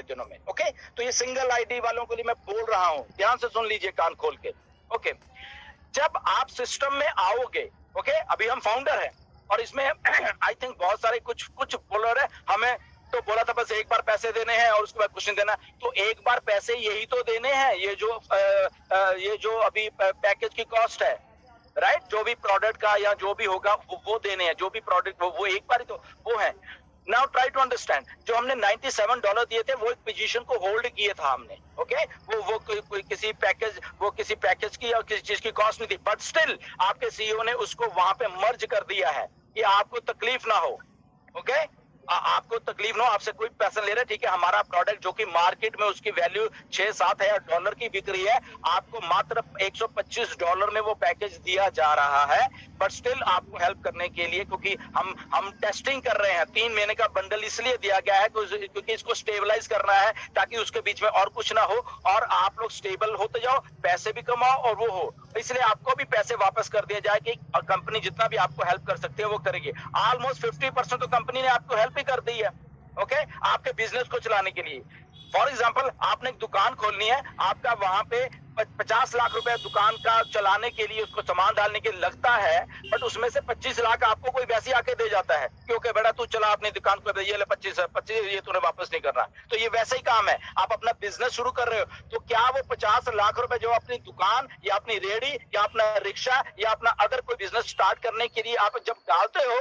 दिनों में। ओके, तो ये सिंगल आईडी वालों के लिए मैं बोल रहा हूं, ध्यान से सुन लीजिए कान खोल के। ओके, जब आप सिस्टम में आओगे, ओके, अभी हम फाउंडर हैं और इसमें आई थिंक बहुत सारे कुछ बोलर है, हमें तो बोला था बस एक बार पैसे देने हैं और उसके बाद कुछ नहीं देना। तो एक बार पैसे यही तो देने हैं, ये जो अभी पैकेज की कॉस्ट है, राइट, जो भी प्रोडक्ट का या जो भी होगा वो देने हैं, जो भी प्रोडक्ट वो एक बार ही तो वो है। नाउ ट्राई टू अंडरस्टैंड, जो हमने $97 दिए थे वो एक पोजीशन को होल्ड किए था हमने। ओके, वो कोई किसी पैकेज की या किसी चीज की कॉस्ट नहीं थी, बट स्टिल आपके सीईओ ने उसको वहां पे मर्ज कर दिया है कि आपको तकलीफ ना हो। ओके, आपको तकलीफ ना हो, आपसे कोई पैसा ले रहा है, ठीक है, हमारा प्रोडक्ट जो कि मार्केट में उसकी वैल्यू $6-7 की बिक रही है, आपको मात्र $125 में वो पैकेज दिया जा रहा है, बट स्टिल आपको हेल्प करने के लिए, क्योंकि हम टेस्टिंग कर रहे हैं। 3 महीने का बंडल इसलिए दिया गया है क्योंकि इसको स्टेबलाइज करना है, ताकि उसके बीच में और कुछ ना हो और आप लोग स्टेबल होते जाओ, पैसे भी कमाओ और वो हो, इसलिए आपको भी पैसे वापस कर दिया जाए कि कंपनी जितना भी आपको हेल्प कर सकती है वो करेगी। ऑलमोस्ट 50% तो कंपनी ने आपको हेल्प ही कर दी है। ओके, आपके बिजनेस को चलाने के लिए। फॉर एग्जाम्पल, आपने एक दुकान खोलनी है, आपका वहां पे 50 लाख रुपए दुकान का चलाने के लिए, उसको सामान डालने के लिए लगता है, बट उसमें से 25 लाख आपको कोई वैसे आके दे जाता है, क्योंकि बेटा तू चला अपनी दुकान को, ये ले 25 ये तूने वापस नहीं करना। तो ये वैसे ही काम है, आप अपना बिजनेस शुरू कर रहे हो, तो क्या वो 50 लाख रुपए जो अपनी दुकान या अपनी रेहड़ी या अपना रिक्शा या अपना अदर कोई बिजनेस स्टार्ट करने के लिए आप जब डालते हो,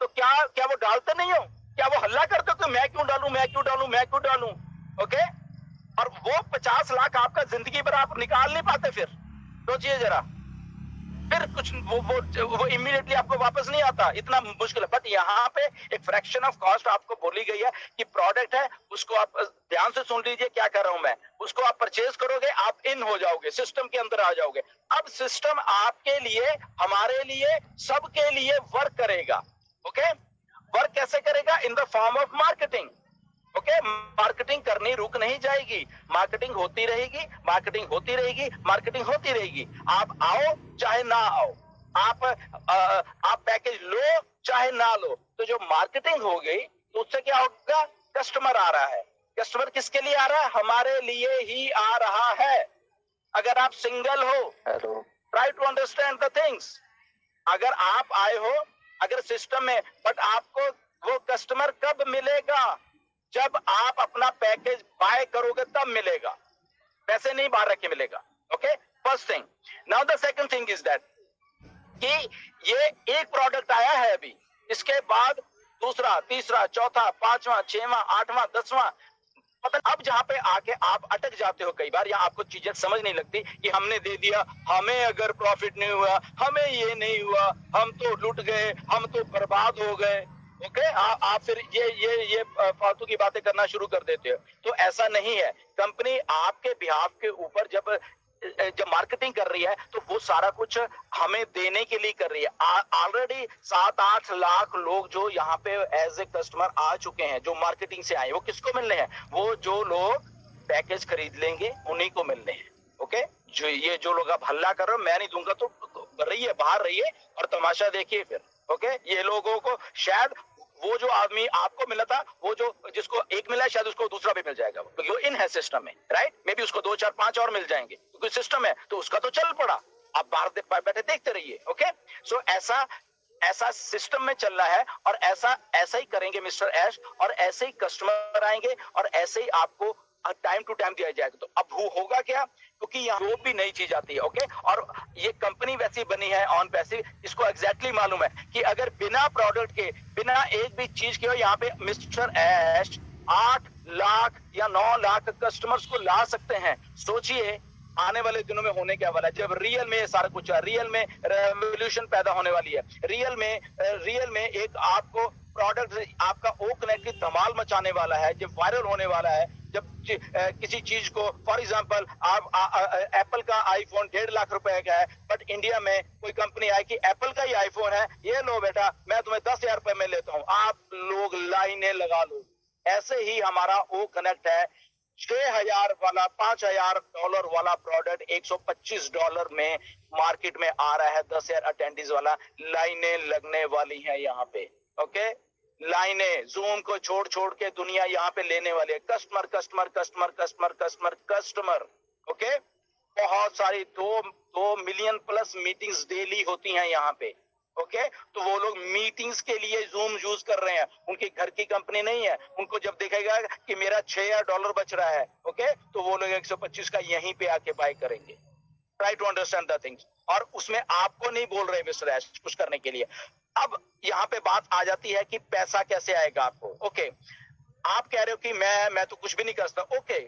तो क्या वो डालते नहीं हो? क्या वो हल्ला करते हो कि मैं क्यों डालूं, मैं क्यों डालूं, मैं क्यों डालूं? ओके, और वो 50 लाख आपका जिंदगी भर आप निकाल नहीं पाते, फिर सोचिए जरा, फिर कुछ वो इमीडिएटली आपको वापस नहीं आता, इतना मुश्किल है। बट यहाँ पे एक फ्रैक्शन ऑफ कॉस्ट आपको बोली गई है कि प्रोडक्ट है, उसको आप ध्यान से सुन लीजिए क्या कर रहा हूं मैं, उसको आप परचेज करोगे, आप इन हो जाओगे, सिस्टम के अंदर आ जाओगे। अब सिस्टम आपके लिए, हमारे लिए, सबके लिए वर्क करेगा। ओके, वर्क कैसे करेगा? In the form of marketing. Okay, marketing करनी रुक नहीं जाएगी, मार्केटिंग होती रहेगी, मार्केटिंग होती रहेगी, मार्केटिंग होती रहेगी। आप आओ चाहे ना आओ, आप पैकेज लो चाहे ना लो, तो जो मार्केटिंग हो गई तो उससे क्या होगा? कस्टमर आ रहा है। कस्टमर किसके लिए आ रहा है? हमारे लिए ही आ रहा है। अगर आप सिंगल हो, try to understand the things. अगर आप आए हो, अगर सिस्टम में, बट आपको वो कस्टमर कब मिलेगा? जब आप अपना पैकेज बाय करोगे तब मिलेगा, पैसे नहीं बाहर रख के मिलेगा। Okay, first thing. Now the second thing is that कि ये एक प्रोडक्ट आया है अभी, इसके बाद दूसरा, तीसरा, चौथा, पांचवा, छठवां, आठवां, 10वां, पता। अब जहां पे आके आप अटक जाते हो कई बार, या आपको चीजें समझ नहीं लगती कि हमने दे दिया, हमें अगर प्रॉफिट नहीं हुआ, हमें ये नहीं हुआ, हम तो लुट गए, हम तो बर्बाद हो गए। ओके, आप फिर ये फालतू की बातें करना शुरू कर देते हो। तो ऐसा नहीं है, कंपनी आपके बिहाफ के ऊपर जब मार्केटिंग कर रही है तो वो सारा कुछ हमें देने के लिए कर रही है। ऑलरेडी 7-8 लाख लोग जो यहाँ पे एज ए कस्टमर आ चुके हैं, जो मार्केटिंग से आए, वो किसको मिलने हैं? वो जो लोग पैकेज खरीद लेंगे उन्हीं को मिलने हैं। ओके, जो लोग आप हल्ला कर रहे हो, मैं नहीं दूंगा, तो रहिए, बाहर रहिए और तमाशा देखिए फिर। ओके, ये लोगों को शायद वो जो आदमी आपको मिला था, वो जो जिसको एक मिला है, शायद उसको दूसरा भी मिल जाएगा, क्योंकि वो इन है सिस्टम में, राइट। मे बी उसको 2, 4, 5 और मिल जाएंगे, क्योंकि सिस्टम है, तो उसका तो चल पड़ा, आप बाहर बैठे देखते रहिए। ओके, सो ऐसा सिस्टम में चल रहा है, और ऐसा ही करेंगे मिस्टर ऐश, और ऐसे ही कस्टमर आएंगे, और ऐसे ही आपको टाइम टू टाइम दिया जाएगा। तो अब होगा क्या? क्योंकि यहाँ भी नई चीज आती है। ओके, और ये कंपनी वैसी बनी है ऑन पैसिव, इसको एग्जैक्टली मालूम है कि अगर बिना प्रोडक्ट के, बिना एक भी चीज के हो, यहाँ पे मिस्टर ऐश 8 लाख या 9 लाख कस्टमर्स को ला सकते हैं। सोचिए आने वाले दिनों में होने क्या वाला है, जब रियल में सारा कुछ है, रियल में रेवोल्यूशन पैदा होने वाली है, रियल में एक आपको प्रोडक्ट, आपका ओ कनेक्ट की धमाल मचाने वाला है, जब वायरल होने वाला है। जब किसी चीज को, फॉर एग्जांपल, आप एप्पल का आईफोन 1.5 लाख रुपए का है, बट इंडिया में कोई कंपनी आई कि एप्पल का ही आईफोन है, ये लो बेटा, मैं तुम्हें 10,000 रुपए में लेता हूं, आप लोग लाइनें लगा लो। ऐसे ही हमारा ओ कनेक्ट है, 6,000 वाला, $5,000 वाला प्रोडक्ट $125 में मार्केट में आ रहा है, 10,000 अटेंडीज वाला, लाइनें लगने वाली हैं यहाँ पे। ओके, लाइनें जूम को छोड़ छोड़ के दुनिया यहाँ पे लेने वाले, customer customer customer customer customer customer. Okay, बहुत सारी 2 मिलियन प्लस मीटिंग्स डेली होती हैं यहाँ पे। ओके, तो वो लोग मीटिंग्स के लिए जूम यूज कर रहे हैं, उनकी घर की कंपनी नहीं है। उनको जब देखेगा कि मेरा $6 बच रहा है, ओके, तो वो लोग 125 का यहीं पे आके बाय करेंगे। Try to understand the things. और उसमें आपको नहीं बोल रहे मिस्टर ऐश कुछ करने के लिए। अब यहाँ पे बात आ जाती है कि पैसा कैसे आएगा आपको। ओके, आप कह रहे हो कि मैं तो कुछ भी नहीं कर सकता। Okay,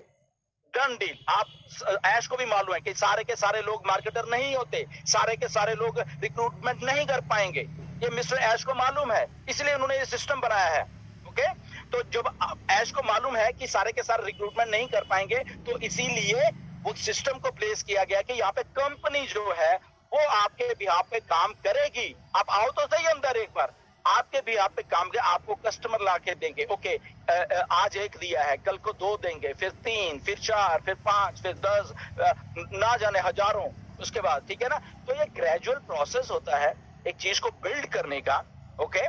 done deal. आप ऐश को भी मालूम है कि सारे के सारे लोग मार्केटर नहीं होते, सारे के सारे लोग रिक्रूटमेंट नहीं कर पाएंगे, ये मिस्टर ऐश को मालूम है, इसलिए उन्होंने ये सिस्टम बनाया है। ओके, तो जब ऐश को मालूम है कि सारे के सारे रिक्रूटमेंट नहीं कर पाएंगे, तो इसीलिए वो सिस्टम को प्लेस किया गया कि यहाँ पे कंपनी जो है वो आपके बिहाफ पे काम करेगी। आप आओ तो सही अंदर एक बार, आपके भी आप पे काम दे, आपको कस्टमर ला के देंगे। ओके, आज एक दिया है, कल को 2 देंगे, फिर 3, फिर 4, फिर 5, फिर 10, ना जाने हजारों उसके बाद। ठीक है ना, तो ये ग्रेजुअल प्रोसेस होता है एक चीज को बिल्ड करने का। ओके,